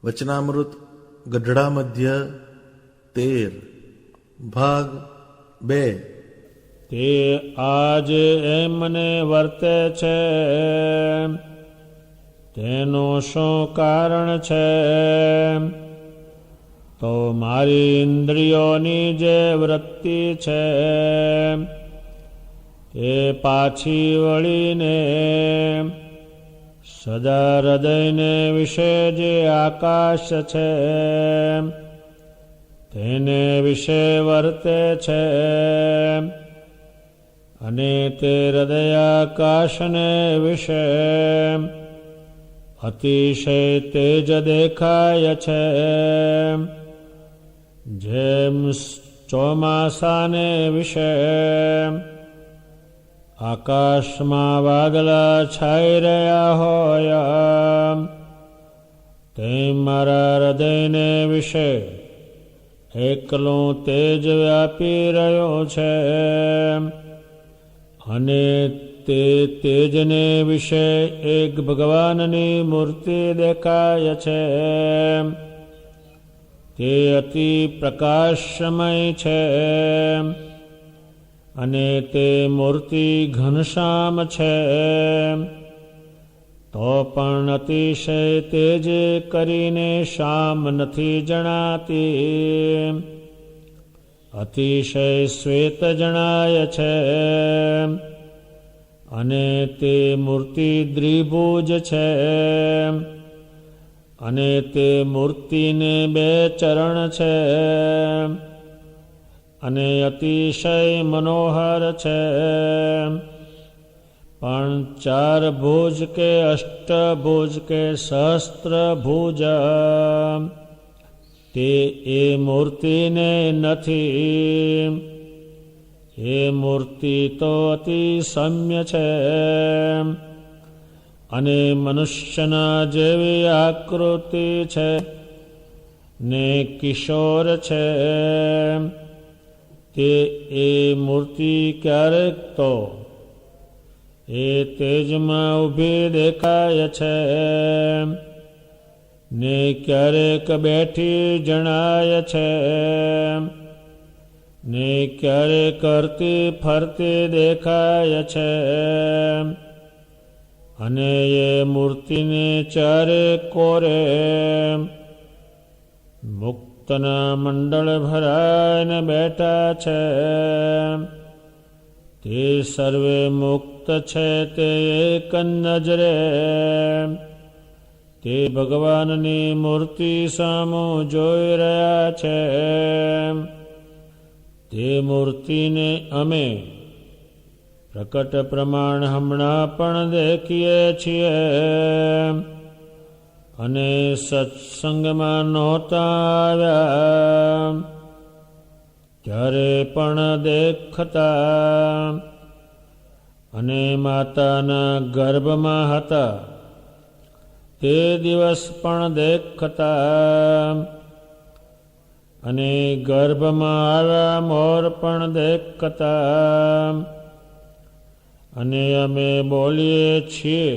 વચનામૃત ગઢડા મધ્ય 13 ભાગ 2. તે આજ એમને વર્તે છે, તેનું શું કારણ છે? તો મારી ઇન્દ્રિયોની જે વૃત્તિ છે તે પાછી વળીને સદા હૃદયને વિશે જે આકાશ છે તેને વિશે વર્તે છે, અને તે હૃદયાકાશને વિશે અતિશય તેજ દેખાય છે. જેમ ચોમાસાને વિશે આકાશમાં વાદળા છાઈ રહ્યા હોય, તેમ મારા હૃદયને વિશે એકલું તેજ વ્યાપી રહ્યો છે, અને તે તેજને વિશે એક ભગવાનની મૂર્તિ દેખાય છે. તે અતિ પ્રકાશમય છે, અને તે મૂર્તિ ઘનશ્યામ છે, તો પણ અતિશય તેજ કરીને શ્યામ નથી જણાતી, અતિશય શ્વેત જણાય છે. અને તે મૂર્તિ દ્વિભુજ છે, અને તે મૂર્તિને 2 ચરણ છે, અને અતિશય મનોહર છે. પણ 4 ભુજ કે અષ્ટભુજ કે સહસ્ત્રભુજ તે એ મૂર્તિને નથી. એ મૂર્તિ તો અતિ સમ્ય છે, અને મનુષ્યના જેવી આકૃતિ છે, ને કિશોર છે. તે એ મૂર્તિ ક્યારેક તો એ તેજમાં ઊભી દેખાય છે, ને ક્યારેક બેઠી જણાય છે, ને ક્યારેક કરતી ફરતી દેખાય છે. અને એ મૂર્તિને ચારે કોરે મુક્તના મંડળ ભરાઈને બેઠા છે. તે સર્વે મુક્ત છે, તે એક નજરે તે ભગવાનની મૂર્તિ સામું જોઈ રહ્યા છે. તે મૂર્તિને અમે પ્રકટ પ્રમાણ હમણાં પણ દેખીએ છીએ, અને સત્સંગમાં નહોતા આવ્યા ત્યારે પણ દેખતા, અને માતાના ગર્ભમાં હતા તે દિવસ પણ દેખતા, અને ગર્ભમાં આવ્યા મોર પણ દેખતા. અને અમે બોલીએ છીએ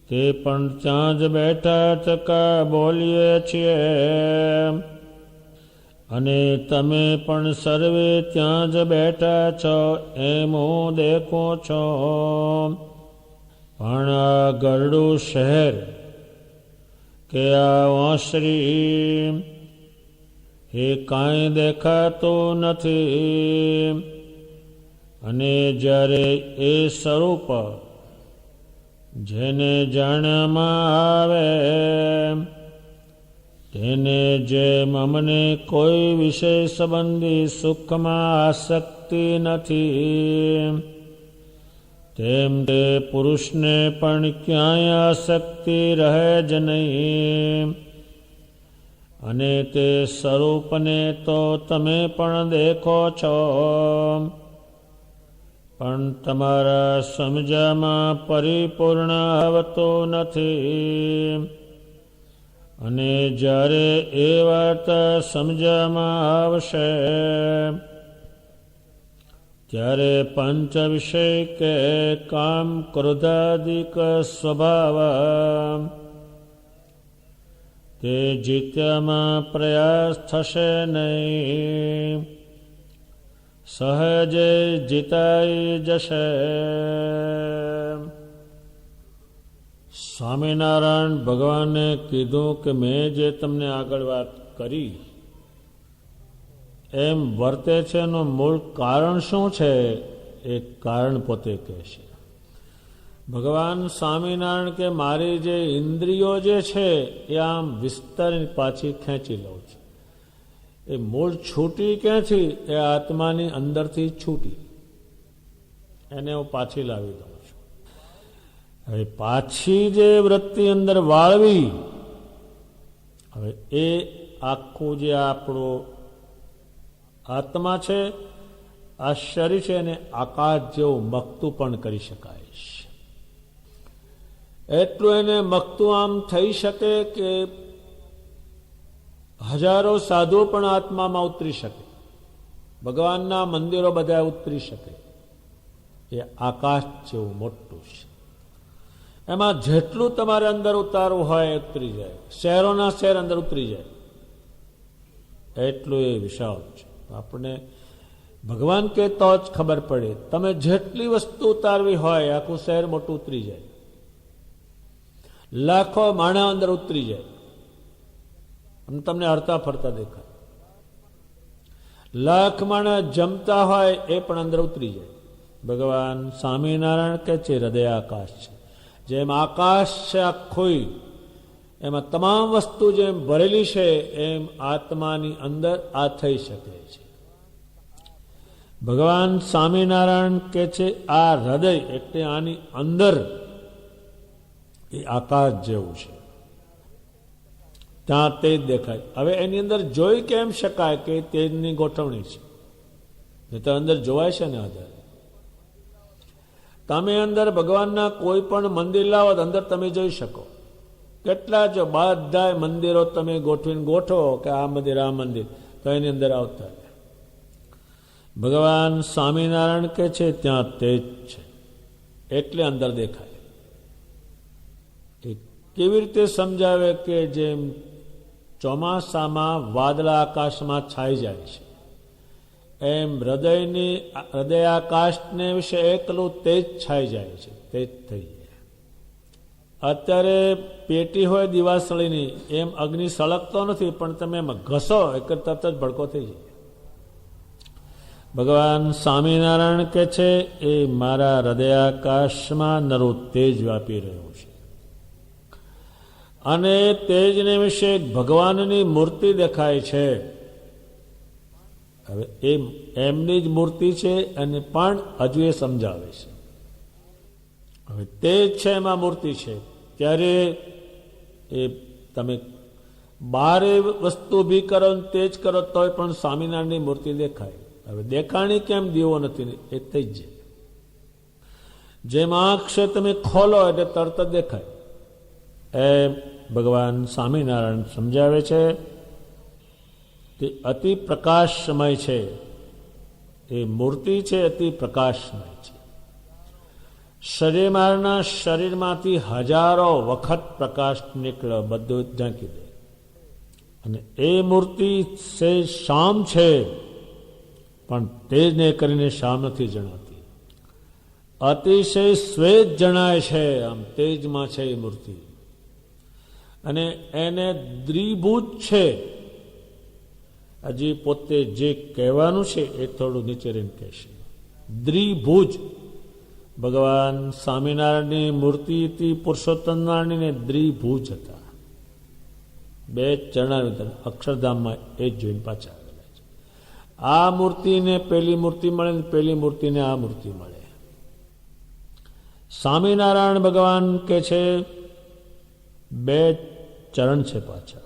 તે પણ ત્યાં જ બેઠા ટકા બોલીએ છીએ, અને તમે પણ સર્વે ત્યાં જ બેઠા છો એમ હું દેખું છું. પણ આ ગરડું શહેર કે આ વાંસળી એ કાંઈ દેખાતું નથી. અને જ્યારે એ સ્વરૂપ જેને જાણવામાં આવે તેને જેમ અમને કોઈ વિષય સંબંધી સુખમાં આસક્તિ નથી, તેમ તે પુરુષને પણ ક્યાંય આસક્તિ રહે જ નહીં. અને તે સ્વરૂપને તો તમે પણ દેખો છો, પણ તમારા સમજમાં પરિપૂર્ણ આવતો નથી. અને જ્યારે એ વાત સમજમાં આવશે ત્યારે પંચ વિષય કે કામ ક્રોધાદિક સ્વભાવ તે જીત્યામાં પ્રયાસ થશે નહીં, સહજે જીતાઈ જશે. સ્વામિનારાયણ ભગવાને કીધું કે મેં જે તમને આગળ વાત કરી એમ વર્તે છે એનું મૂળ કારણ શું છે એ કારણ પોતે કહેશે. ભગવાન સ્વામિનારાયણ કે મારી જે ઇન્દ્રિયો જે છે એ આમ વિસ્તારની પાછી ખેંચી લઉં છું. એ મૂળ છૂટી ક્યાંથી? એ આત્માની અંદરથી છૂટી, એને હું પાછી લાવી દઉં છું. હવે પાછી જે વૃત્તિ અંદર વાળવી, હવે એ આખું જે આપણો આત્મા છે, આ શરીર છે, એને આકાશ જેવું મકતું પણ કરી શકાય છે. એટલું એને મકતું આમ થઈ શકે કે હજારો સાધુ પણ આત્મામાં ઉતરી શકે, ભગવાનના મંદિરો બધા ઉતરી શકે. એ આકાશ જેવું મોટું છે. એમાં જેટલું તમારે અંદર ઉતારવું હોય ઉતરી જાય, શહેરોના શહેર અંદર ઉતરી જાય, એટલું એ વિશાળ છે. આપણે ભગવાન કે તો જ ખબર પડે. તમે જેટલી વસ્તુ ઉતારવી હોય આખું શહેર મોટું ઉતરી જાય, લાખો માણા અંદર ઉતરી જાય અને તમને હરતા ફરતા દેખાય. લાખ માણા જમતા હોય એ પણ અંદર ઉતરી જાય. ભગવાન સ્વામિનારાયણ કે છે હૃદય આકાશ છે. જેમ આકાશ છે આખું, એમાં તમામ વસ્તુ જેમ ભરેલી છે એમ આત્માની અંદર આ થઈ શકે છે. ભગવાન સ્વામિનારાયણ કે છે આ હૃદય એટલે આની અંદર એ આકાશ જેવું છે, ત્યાં તેજ દેખાય. હવે એની અંદર જોઈ કેમ શકાય કે તેજની ગોઠવણી છે? એ તો અંદર જોવાય છે ને આધારે. તમે અંદર ભગવાનના કોઈ પણ મંદિર લાવો અંદર તમે જોઈ શકો. કેટલા જો બધા મંદિરો તમે ગોઠવીને ગોઠવો કે આ મંદિર તો એની અંદર આવતા. ભગવાન સ્વામિનારાયણ કે છે ત્યાં તેજ છે એટલે અંદર દેખાય. એ કેવી રીતે સમજાવે કે જેમ ચોમાસામાં વાદળા આકાશમાં છાઈ જાય છે એમ હૃદય આકાશને વિશે એકલું તેજ છાઈ જાય છે, તેજ થઈ જાય. અત્યારે પેટી હોય દિવાસળીની, એમ અગ્નિ સળગતો નથી પણ તમે એમાં ઘસો એટલે તરત જ ભડકો થઈ જાય. ભગવાન સ્વામિનારાયણ કે છે એ મારા હૃદયાકાશમાં નરું તેજ વ્યાપી રહ્યું છે. અને તેજને વિશે ભગવાનની મૂર્તિ દેખાય છે. હવે એમની જ મૂર્તિ છે અને પણ હજુ એ સમજાવે છે. હવે તેજ છે એમાં મૂર્તિ છે, ત્યારે એ તમે બારે વસ્તુ ઊભી કરો ને તેજ કરો તોય પણ સ્વામિનારાયણની મૂર્તિ દેખાય. હવે દેખાણી કેમ દીવો નથી? એ થઈ જ જાય. જેમ આંખ છે તમે ખોલો એટલે તરત જ દેખાય. એમ ભગવાન સ્વામિનારાયણ સમજાવે છે તે અતિ પ્રકાશમય છે. એ મૂર્તિ છે અતિ પ્રકાશમય છે. શરીરમાંથી હજારો વખત પ્રકાશ નીકળે, બધું ઝાંકી દે. અને એ મૂર્તિ સે શામ છે પણ તેજને કરીને શામ નથી જણાતી. અતિશય શ્વેત જણાય છે, આમ તેજમાં છે એ મૂર્તિ. અને એને દ્વિભુજ છે. હજી પોતે જે કહેવાનું છે એ થોડું નીચે રહીને કહેશે. દ્વિભુજ ભગવાન સ્વામિનારાયણની મૂર્તિ હતી, પુરુષોત્તમ નારાયણને દ્વિભુજ હતા. બે ચરણાવ્યું અક્ષરધામમાં એ જ જોઈને પાછા આવેલા છે. આ મૂર્તિને પેલી મૂર્તિ મળે ને પેલી મૂર્તિને આ મૂર્તિ મળે. સ્વામિનારાયણ ભગવાન કે છે બે ચરણ છે પાછા.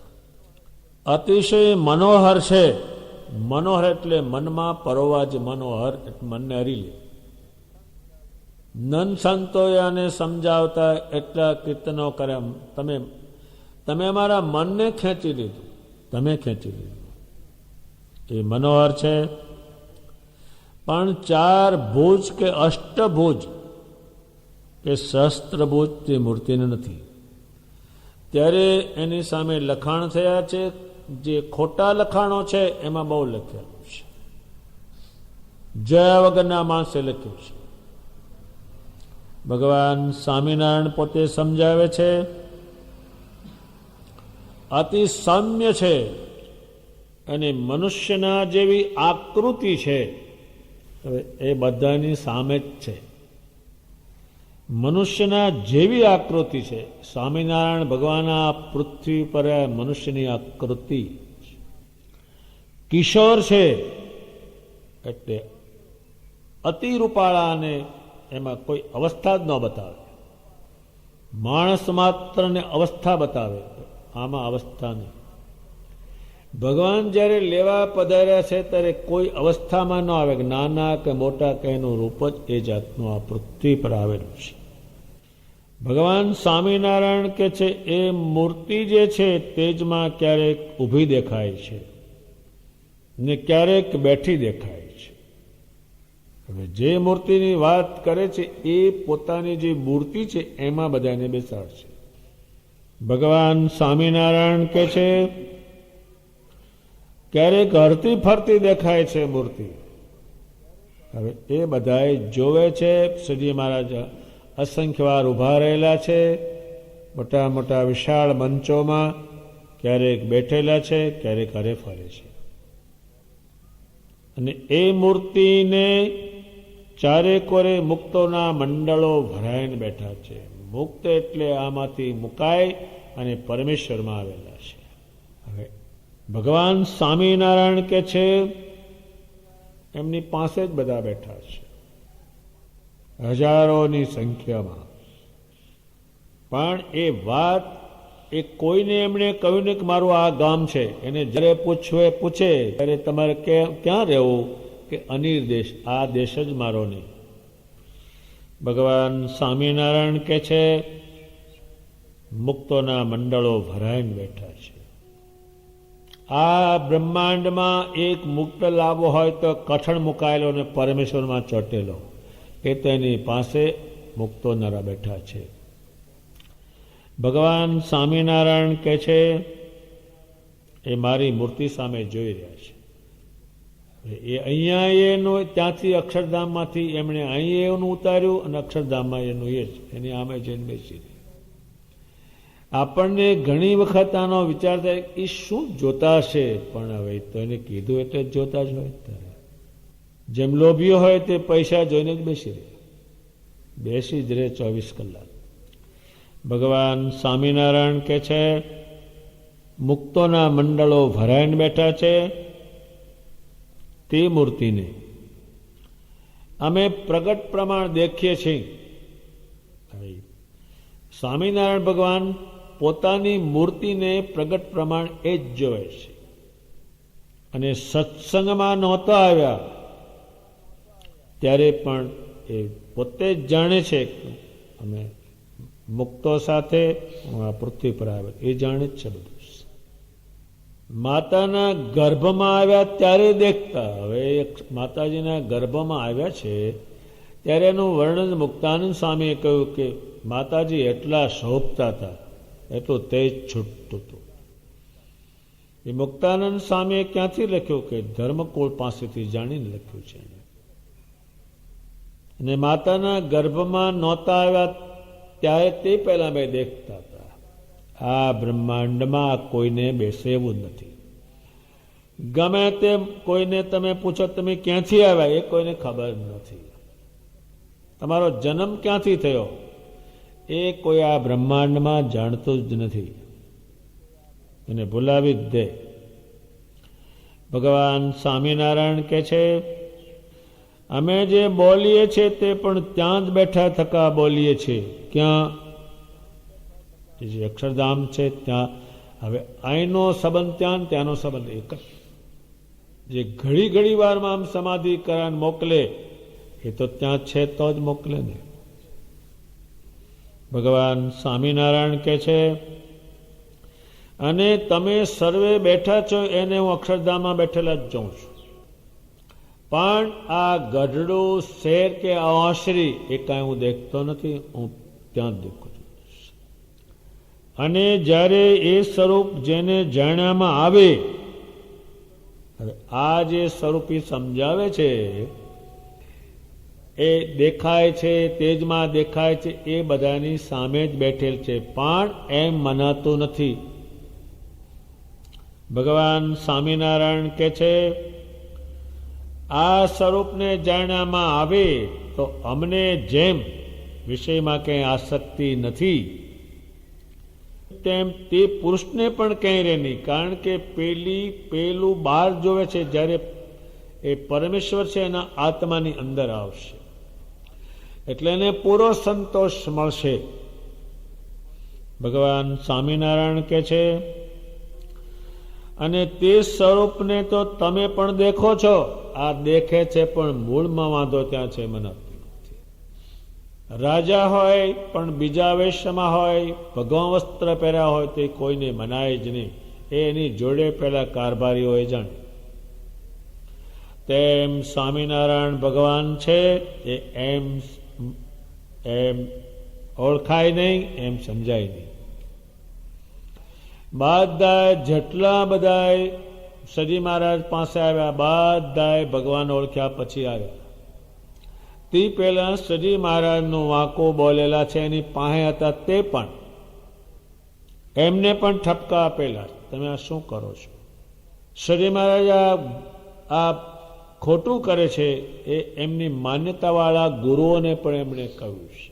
અતિશય મનોહર છે. મનોહર એટલે મનમાં પરોવા જ મનોહર, મનને હરી લે. નન સંતોયાને સમજાવતા એટલા કીર્તનો કરે. તમે મારા મનને ખેંચી લીધું, તમે ખેંચી લીધું. એ મનોહર છે. પણ ચાર ભુજ કે અષ્ટભુજ કે સહસ્ત્રભુજ તે મૂર્તિને નથી. ત્યારે એની સામે લખાણ થયા છે. જે ખોટા લખાણો છે એમાં બહુ લખેલું છે. જયા વગરના માણસે લખ્યું છે. ભગવાન સ્વામિનારાયણ પોતે સમજાવે છે, અતિ સૌમ્ય છે અને મનુષ્યના જેવી આકૃતિ છે. હવે એ બધાની સામે જ છે. મનુષ્યના જેવી આકૃતિ છે. સ્વામિનારાયણ ભગવાન આ પૃથ્વી પર મનુષ્યની આકૃતિ. કિશોર છે એટલે અતિ રૂપાળાને એમાં કોઈ અવસ્થા જ ન બતાવે. માણસ માત્રને અવસ્થા બતાવે, આમાં અવસ્થા નહીં. ભગવાન જ્યારે લેવા પધાર્યા છે ત્યારે કોઈ અવસ્થામાં ન આવે, નાના કે મોટા કે એનું રૂપ જ એ જાતનું આ પૃથ્વી પર આવેલું છે. ભગવાન સ્વામિનારાયણ કે છે એ મૂર્તિ જે છે તેજમાં ક્યારેક ઊભી દેખાય છે ને ક્યારેક બેઠી દેખાય છે. હવે જે મૂર્તિની વાત કરે છે એ પોતાની જે મૂર્તિ છે એમાં બધાને બેસાડશે. ભગવાન સ્વામિનારાયણ કે છે ક્યારેક હરતી ફરતી દેખાય છે મૂર્તિ. હવે એ બધાએ જોવે છે. શ્રીજી મહારાજ અસંખ્ય વાર ઊભા રહેલા છે મોટા મોટા વિશાળ મંચોમાં, ક્યારેક બેઠેલા છે, ક્યારેક હરે ફરે છે. અને એ મૂર્તિને ચારે કોરે મુક્તોના મંડળો ભરાઈને બેઠા છે. મુક્ત એટલે આમાંથી મુકાય અને પરમેશ્વરમાં આવેલા છે. હવે ભગવાન સ્વામિનારાયણ કે છે એમની પાસે જ બધા બેઠા છે, હજારોની સંખ્યામાં. પણ એ વાત એ કોઈને એમણે કહ્યું ને કે મારું આ ગામ છે. એને જ્યારે પૂછે ત્યારે તમારે ક્યાં રહેવું, કે અનિર દેશ, આ દેશ જ મારો નહીં. ભગવાન સ્વામિનારાયણ કે છે મુક્તોના મંડળો ભરાઈને બેઠા છે. આ બ્રહ્માંડમાં એક મુક્ત લાવવો હોય તો કઠણ મુકાયેલો ને પરમેશ્વરમાં ચોટેલો, એ તેની પાસે મુક્તો નરા બેઠા છે. ભગવાન સ્વામિનારાયણ કે છે એ મારી મૂર્તિ સામે જોઈ રહ્યા છે. એ અહીંયા એનું ત્યાંથી અક્ષરધામમાંથી એમણે અહીં એનું ઉતાર્યું અને અક્ષરધામમાં એનું એ જ એની આમે જઈને બેસી રહી. આપણને ઘણી વખત આનો વિચાર થાય એ શું જોતા હશે, પણ હવે તો એને કીધું એટલે જ જોતા જ હોય. ત્યારે જેમ લોભીઓ હોય તે પૈસા જોઈને જ બેસી રહે, બેસી જ રહે 24 કલાક. ભગવાન સ્વામિનારાયણ કે છે મુક્તોના મંડળો ભરાઈને બેઠા છે. તે મૂર્તિને અમે પ્રગટ પ્રમાણ દેખીએ છીએ. સ્વામિનારાયણ ભગવાન પોતાની મૂર્તિને પ્રગટ પ્રમાણ એ જ જોવે છે. અને સત્સંગમાં નહોતા આવ્યા ત્યારે પણ એ પોતે જ જાણે છે કે અમે મુક્તો સાથે પૃથ્વી પર આવે, એ જાણે જ છે બધું. માતાના ગર્ભમાં આવ્યા ત્યારે દેખતા. હવે માતાજીના ગર્ભમાં આવ્યા છે ત્યારે એનું વર્ણન મુક્તાનંદ સ્વામીએ કહ્યું કે માતાજી એટલા શોભતા હતા, એટલું તેજ છૂટતું હતું. એ મુક્તાનંદ સ્વામીએ ક્યાંથી લખ્યું કે ધર્મકુળ પાસેથી જાણીને લખ્યું છે. અને માતાના ગર્ભમાં નહોતા આવ્યા ત્યારે તે પહેલા મેં દેખતા હતા. આ બ્રહ્માંડમાં કોઈને બેસે એવું નથી. ગમે તે કોઈને તમે પૂછો તમે ક્યાંથી આવ્યા, એ કોઈને ખબર નથી. તમારો જન્મ ક્યાંથી થયો એ કોઈ આ બ્રહ્માંડમાં જાણતું જ નથી. એને ભૂલાવી જ દે. ભગવાન સ્વામિનારાયણ કે છે અમે જે બોલીએ છીએ તે પણ ત્યાં જ બેઠા થકા બોલીએ છીએ. ક્યાં? જે અક્ષરધામ છે ત્યાં. હવે અહીંનો સંબંધ ત્યાં, ત્યાંનો સંબંધ એક જ. જે ઘડી ઘડી વારમાં આમ સમાધિ કરાને મોકલે એ તો ત્યાં છે તો જ મોકલે ને. ભગવાન સ્વામિનારાયણ કે છે અને તમે સર્વે બેઠા છો એને હું અક્ષરધામમાં બેઠેલા જ જોઉં છું. પણ આ ગઢડું શેર કે આશરી એ કાંઈ હું દેખતો નથી, હું ત્યાં જ દેખું છું. અને જ્યારે એ સ્વરૂપ જેને જાણ્યામાં આવે, આ જે સ્વરૂપ સમજાવે છે એ દેખાય છે, તેજમાં દેખાય છે, એ બધાની સામે જ બેઠેલ છે, પણ એમ મનાતું નથી. ભગવાન સ્વામિનારાયણ કહે છે, આ સ્વરૂપને જાણ્યામાં આવે તો અમને જેમ વિષયમાં કંઈ આસક્તિ નથી, તેમ તે પુરુષને પણ કંઈ રહે નહીં. કારણ કે પેલું બહાર જોવે છે, જ્યારે એ પરમેશ્વર છે એના આત્માની અંદર આવશે એટલે એને પૂરો સંતોષ મળશે. ભગવાન સ્વામિનારાયણ કહે છે, અને તે સ્વરૂપને તો તમે પણ દેખો છો. આ દેખે છે પણ મૂળમાં વાંધો ત્યાં છે, મનાતું નથી. રાજા હોય પણ બીજા વેશમાં હોય, ભગવાન વસ્ત્ર પહેર્યા હોય તો કોઈને મનાય જ નહીં. એની જોડે પેલા કારભારી હોય જાણે. તેમ સ્વામિનારાયણ ભગવાન છે એ એમ ઓળખાય નહીં, એમ સમજાય નહીં. બધા જેટલા બધા સજી મહારાજ પાસે આવ્યા, બધા ભગવાન ઓળખ્યા પછી આવ્યા. તે પહેલા સજી મહારાજનું વાંકો બોલેલા છે એની પાસે હતા, તે પણ એમને પણ ઠપકા આપેલા, તમે આ શું કરો છો? સજી મહારાજ આ ખોટું કરે છે એ એમની માન્યતાવાળા ગુરુઓને પણ એમણે કહ્યું છે.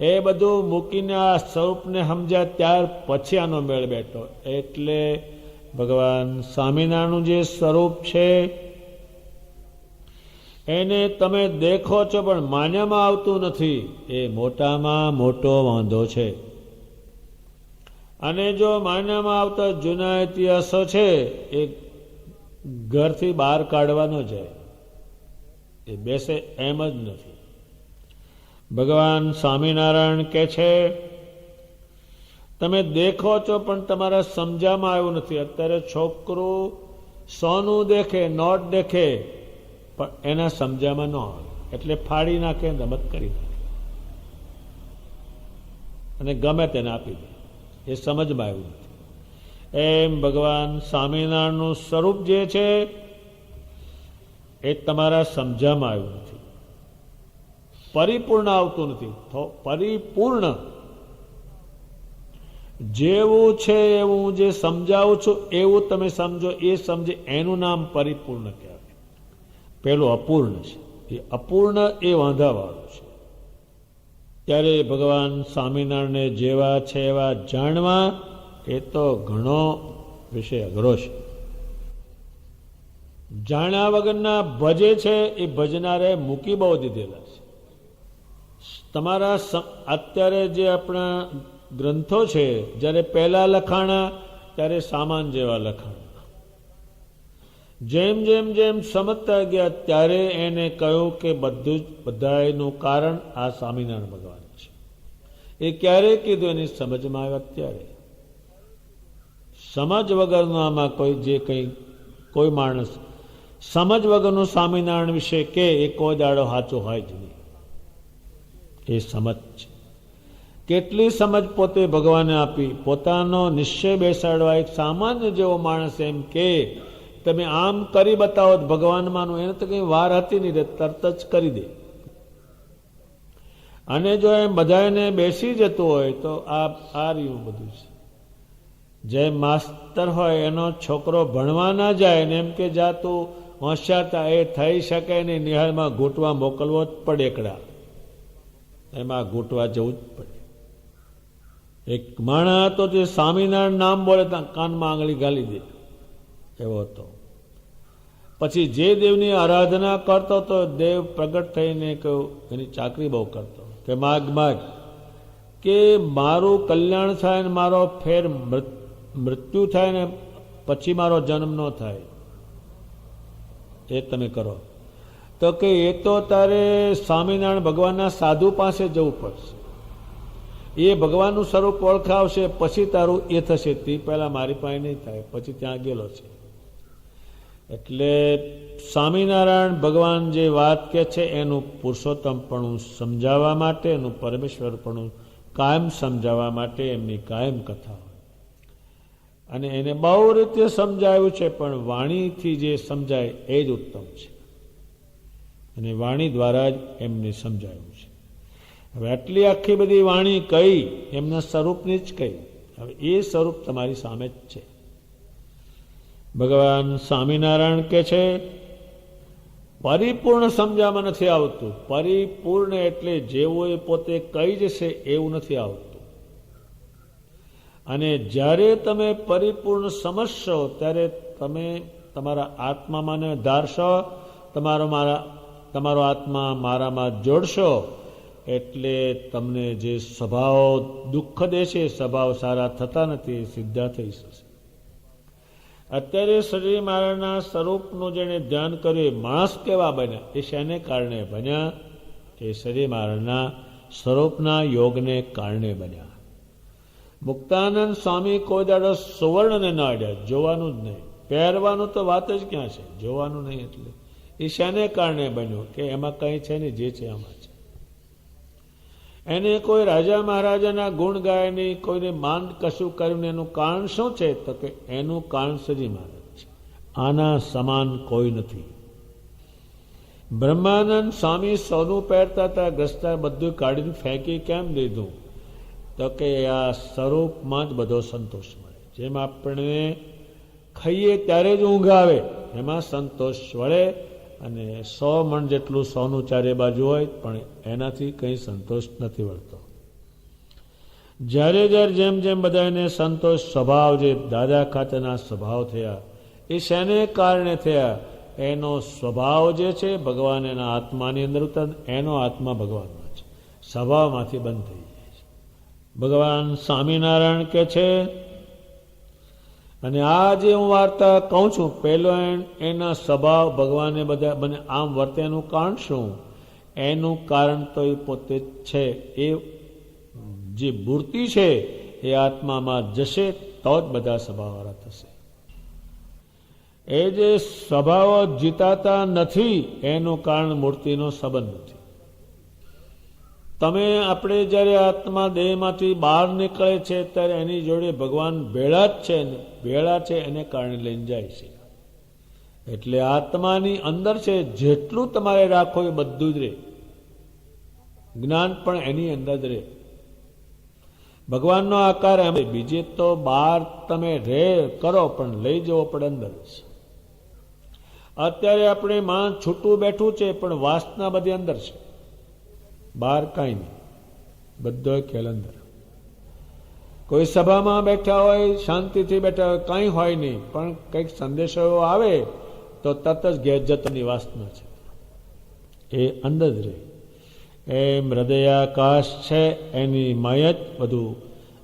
એ બધું મૂકીને આ સ્વરૂપને સમજ્યા ત્યાર પછી આનો મેળ બેઠો. એટલે ભગવાન સ્વામિનારાયણનું જે સ્વરૂપ છે એને તમે દેખો છો પણ માન્યમાં આવતું નથી, એ મોટામાં મોટો વાંધો છે. અને જો માન્યમાં આવતા જૂના ઇતિહાસો છે એ ઘરથી બહાર કાઢવાનો જાય, એ બેસે એમ જ નથી. ભગવાન સ્વામિનારાયણ કહે છે, તમે દેખો છો પણ તમારા સમજામાં આવ્યું નથી. અત્યારે છોકરો સોનું દેખે, નોટ દેખે, પણ એના સમજામાં ન આવે એટલે ફાડી નાખે, રમત કરી નાખે અને ગમે તેને આપી દે. એ સમજમાં આવ્યું નથી. એમ ભગવાન સ્વામિનારાયણનું સ્વરૂપ જે છે એ તમારા સમજામાં આવ્યું નથી, પરિપૂર્ણ આવતું નથી. પરિપૂર્ણ જેવું છે એવું જે સમજાવું છું એવું તમે સમજો, એ સમજે એનું નામ પરિપૂર્ણ કહેવાય. પેલું અપૂર્ણ છે, એ અપૂર્ણ એ વાંધાવાળું છે. ત્યારે ભગવાન સ્વામિનારાયણને જેવા છે એવા જાણવા એ તો ઘણો વિષય અઘરો છે. જાણ્યા વગરના ભજે છે એ ભજનારે મૂકી બહુ દીધેલા છે. તમારા અત્યારે જે આપણા ગ્રંથો છે, જ્યારે પહેલા લખાણા ત્યારે સામાન જેવા લખાણા, જેમ જેમ જેમ સમજતા ગયા ત્યારે એને કહ્યું કે બધું જ બધાનું કારણ આ સ્વામિનારાયણ ભગવાન છે. એ ક્યારે કીધું? એની સમજમાં આવ્યા ત્યારે. સમજ વગરનું આમાં કોઈ માણસ સમજ વગરનું સ્વામિનારાયણ વિશે કે એ કોઈ દાડો સાચો હોય જ નહીં. એ સમજ છે. કેટલી સમજ પોતે ભગવાને આપી. પોતાનો નિશ્ચય બેસાડવા એક સામાન્ય જેવો માણસ એમ કે તમે આમ કરી બતાવો ભગવાન માનું, એને તો કંઈ વાર હતી નહીં, તરત જ કરી દે. અને જો એમ બધાને બેસી જતું હોય તો આ રહ્યું બધું છે. જે માસ્તર હોય એનો છોકરો ભણવા ના જાય ને એમ કે જા તું હોશિયાર, એ થઈ શકે નહીં. નિહાળમાં ઘૂંટવા મોકલવો જ પડે, એકડા એમાં ઘૂંટવા જવું જ પડે. એક માણસ હતો જે સ્વામિનારાયણ નામ બોલે ત્યાં કાનમાં આંગળી ગાલી દે એવો હતો. પછી જે દેવની આરાધના કરતો તો દેવ પ્રગટ થઈને કહ્યું, એની ચાકરી બહુ કરતો કે માગ કે મારું કલ્યાણ થાય ને મારો ફેર મૃત્યુ થાય ને પછી મારો જન્મ ન થાય, એ તમે કરો. તો કે એ તો તારે સ્વામિનારાયણ ભગવાનના સાધુ પાસે જવું પડશે, એ ભગવાનનું સ્વરૂપ ઓળખાવશે પછી તારું એ થશે. તે પહેલાં મારી પાસે નહીં થાય. પછી ત્યાં ગયેલો છે. એટલે સ્વામિનારાયણ ભગવાન જે વાત કે છે એનું પુરુષોત્તમપણું સમજાવવા માટે, એનું પરમેશ્વરપણું કાયમ સમજાવવા માટે એમની કાયમ કથા હોય. અને એને બહુ રીતે સમજાવ્યું છે, પણ વાણીથી જે સમજાય એ જ ઉત્તમ છે, અને વાણી દ્વારા જ એમને સમજાવ્યું છે. હવે આટલી આખી બધી વાણી કઈ એમના સ્વરૂપની જ કઈ. હવે એ સ્વરૂપ તમારી સામે જ છે. ભગવાન સ્વામિનારાયણ કે છે પરિપૂર્ણ સમજાવવામાં નથી આવતું. પરિપૂર્ણ એટલે જેવો એ પોતે કહી જશે એવું નથી આવતું. અને જ્યારે તમે પરિપૂર્ણ સમજશો ત્યારે તમે તમારા આત્મામાં ધારશો, તમારો આત્મા મારામાં જોડશો, એટલે તમને જે સ્વભાવ દુઃખ દે છે, સ્વભાવ સારા થતા નથી, સિદ્ધા થઈ જશે. અત્યારે શ્રી મહારાજના સ્વરૂપનું જેને ધ્યાન કર્યું એ માણસ કેવા બન્યા, એ શેને કારણે બન્યા? એ શ્રી મહારાજના સ્વરૂપના યોગને કારણે બન્યા. મુક્તાનંદ સ્વામી કોઈ દાડો સુવર્ણને ના અડ્યા, જોવાનું જ નહીં. પહેરવાનું તો વાત જ ક્યાં છે, જોવાનું નહીં. એટલે એ શેને કારણે બન્યું? કે એમાં કંઈ છે ને, જે છે આમાં છે. એને કોઈ રાજા મહારાજાના ગુણ ગાય નહીં, કોઈને માન કશું કર્યું ને એનું કારણ શું છે? તો કે એનું કારણ શ્રી મહારાજ છે. આના સમાન કોઈ નથી. બ્રહ્માનંદ સ્વામી સોનું પહેરતા હતા, ગસ્તા બધું કાઢીને ફેંકી કેમ દીધું? તો કે આ સ્વરૂપમાં જ બધો સંતોષ મળે. જેમ આપણે ખાઈએ ત્યારે જ ઊંઘ આવે, એમાં સંતોષ વળે. અને 100 મણ જેટલું સોનું ચારે બાજુ હોય, પણ એનાથી કંઈ સંતોષ નથી વળતો. જ્યારે જેમ જેમ બધાને સંતોષ સ્વભાવ, જે દાદા ખાતેના સ્વભાવ થયા, એ શેને કારણે થયા? એનો સ્વભાવ જે છે ભગવાન એના આત્માની અંદર ઉતર, એનો આત્મા ભગવાનમાં છે, સ્વભાવમાંથી બંધ થઈ જાય છે. ભગવાન સ્વામિનારાયણ કે છે, અને આ જે હું વાર્તા કહું છું, પહેલો એના સ્વભાવ ભગવાને બધા મને આમ વર્તે, એનું કારણ શું? એનું કારણ તો એ પોતે જ છે. એ જે મૂર્તિ છે એ આત્મામાં જશે તો જ બધા સ્વભાવવાળા થશે. એ જે સ્વભાવ જીતાતા નથી એનું કારણ મૂર્તિનો સંબંધ નથી. તમે આપણે જ્યારે આત્મા દેહમાંથી બહાર નીકળે છે ત્યારે એની જોડે ભગવાન ભેળા જ છે, ભેળા છે એને કારણે લઈને જાય છે. એટલે આત્માની અંદર છે, જેટલું તમારે રાખો એ બધું જ રહે. જ્ઞાન પણ એની અંદર જ રહે. ભગવાનનો આકાર એમ, બીજે તો બહાર તમે રહે કરો, પણ લઈ જવો પડે અંદર જ. અત્યારે આપણે માં છૂટું બેઠું છે, પણ વાસના બધી અંદર છે, બહાર કાંઈ નહીં, બધો ખેલ અંદર. કોઈ સભામાં બેઠા હોય, શાંતિથી બેઠા હોય, કાંઈ હોય નહીં, પણ કંઈક સંદેશો એવો આવે તો તરત જ ઘેર જતની વાસના છે, એ અંદર જ રહે. એમ હૃદયાકાશ છે, એની માય જ બધું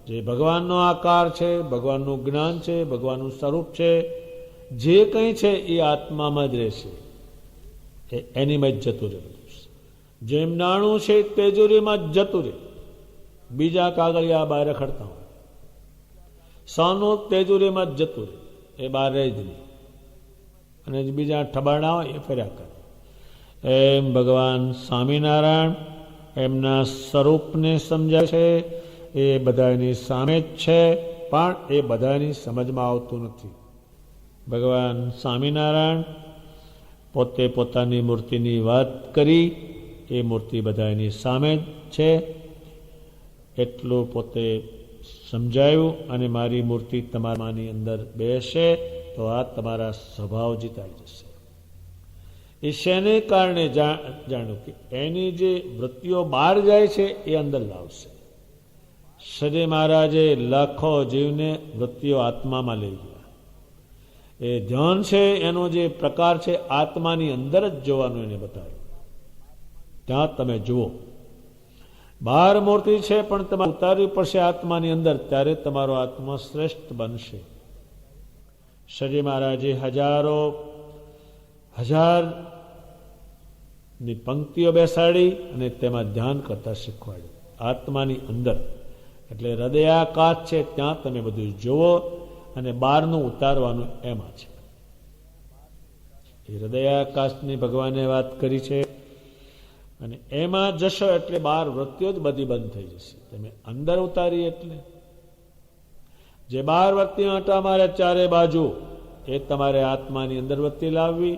જે ભગવાનનો આકાર છે, ભગવાનનું જ્ઞાન છે, ભગવાનનું સ્વરૂપ છે, જે કંઈ છે એ આત્મામાં જ રહેશે, એનીમાં જ જતું રહે. જેમ નાણું છે તેજુરીમાં જ જતું રહે, બીજા કાગળિયા બહાર રખડતા હોય. સોનું તેજુરીમાં જ જતું રહે, એ બહાર રહે જ નહીં, અને બીજા ઠબાણા હોય એ ફર્યા કરે. એમ ભગવાન સ્વામિનારાયણ એમના સ્વરૂપને સમજાય છે, એ બધાની સામે જ છે, પણ એ બધાની સમજમાં આવતું નથી. ભગવાન સ્વામિનારાયણ પોતે પોતાની મૂર્તિની વાત કરી, એ મૂર્તિ બધાની સામે જ છે એટલું પોતે સમજાયું. અને મારી મૂર્તિ તમારાની અંદર બેસે તો આ તમારા સ્વભાવ જીતાઈ જશે. એ શેને કારણે જાણ્યું? કે એની જે વૃત્તિઓ બહાર જાય છે એ અંદર લાવશે. શ્રી મહારાજે લાખો જીવને વૃત્તિઓ આત્મામાં લઈ ગયા. એ ધ્યાન છે એનો જે પ્રકાર છે આત્માની અંદર જ જોવાનું એને બતાવ્યું. ત્યાં તમે જુઓ, બહાર મૂર્તિ છે પણ તમારે ઉતારવી પડશે આત્માની અંદર, ત્યારે તમારો આત્મા શ્રેષ્ઠ બનશે. શ્રી મહારાજે હજારની પંક્તિઓ બેસાડી અને તેમાં ધ્યાન કરતા શીખવાડ્યું આત્માની અંદર. એટલે હૃદયાકાશ છે ત્યાં તમે બધું જુઓ, અને બહારનું ઉતારવાનું એમાં છે. એ હૃદયાકાશની ભગવાને વાત કરી છે. અને એમાં જશો એટલે બહાર વૃત્તિઓ જ બધી બંધ થઈ જશે. તમે અંદર ઉતારી એટલે જે બહાર વૃત્તિઓ હતા મારે ચારે બાજુ, એ તમારે આત્માની અંદર વૃત્તિ લાવવી,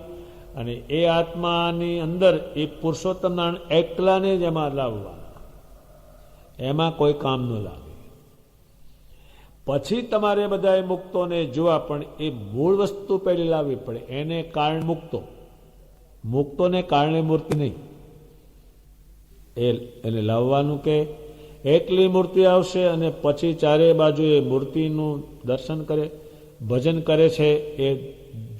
અને એ આત્માની અંદર એ પુરુષોત્તમ નારાયણ એકલાને જ એમાં લાવવાના, એમાં કોઈ કામ ન લાગે. પછી તમારે બધા મુક્તોને જોવા, પણ એ મૂળ વસ્તુ પહેલી લાવવી પડે. એને કારણ મુક્તોને કારણે મૂર્તિ નહીં, એને લાવવાનું કે એકલી મૂર્તિ આવશે અને પછી ચારે બાજુ એ મૂર્તિનું દર્શન કરે, ભજન કરે છે, એ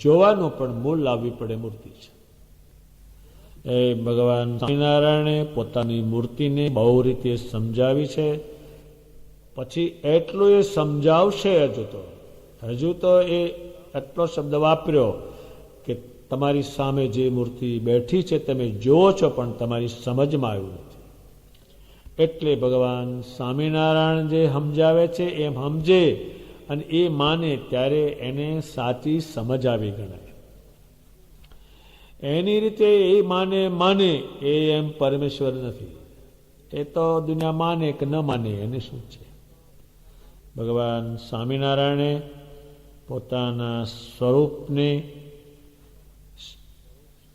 જોવાનું પણ મૂળ લાવવી પડે મૂર્તિ છે. એ ભગવાન સ્વામિનારાયણે પોતાની મૂર્તિને બહુ રીતે સમજાવી છે. પછી એટલું એ સમજાવશે. હજુ તો એ એટલો શબ્દ વાપર્યો કે તમારી સામે જે મૂર્તિ બેઠી છે તમે જુઓ છો, પણ તમારી સમજમાં આવ્યું નથી. એટલે ભગવાન સ્વામિનારાયણ જે સમજાવે છે એમ સમજે અને એ માને ત્યારે એને સાચી સમજ આવી ગણાય. એની રીતે એ માને એ એમ પરમેશ્વર નથી. એ તો દુનિયા માને કે ન માને એને શું છે. ભગવાન સ્વામિનારાયણે પોતાના સ્વરૂપને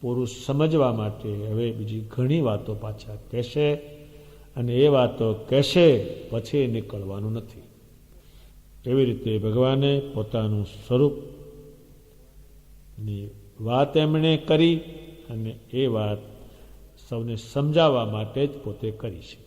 પૂરું સમજવા માટે હવે બીજી ઘણી વાતો પાછા કહેશે, અને એ વાતો કહેશે પછી નીકળવાનું નથી. એવી રીતે ભગવાને પોતાનું સ્વરૂપની વાત એમણે કરી, અને એ વાત સૌને સમજાવવા માટે જ પોતે કરી છે.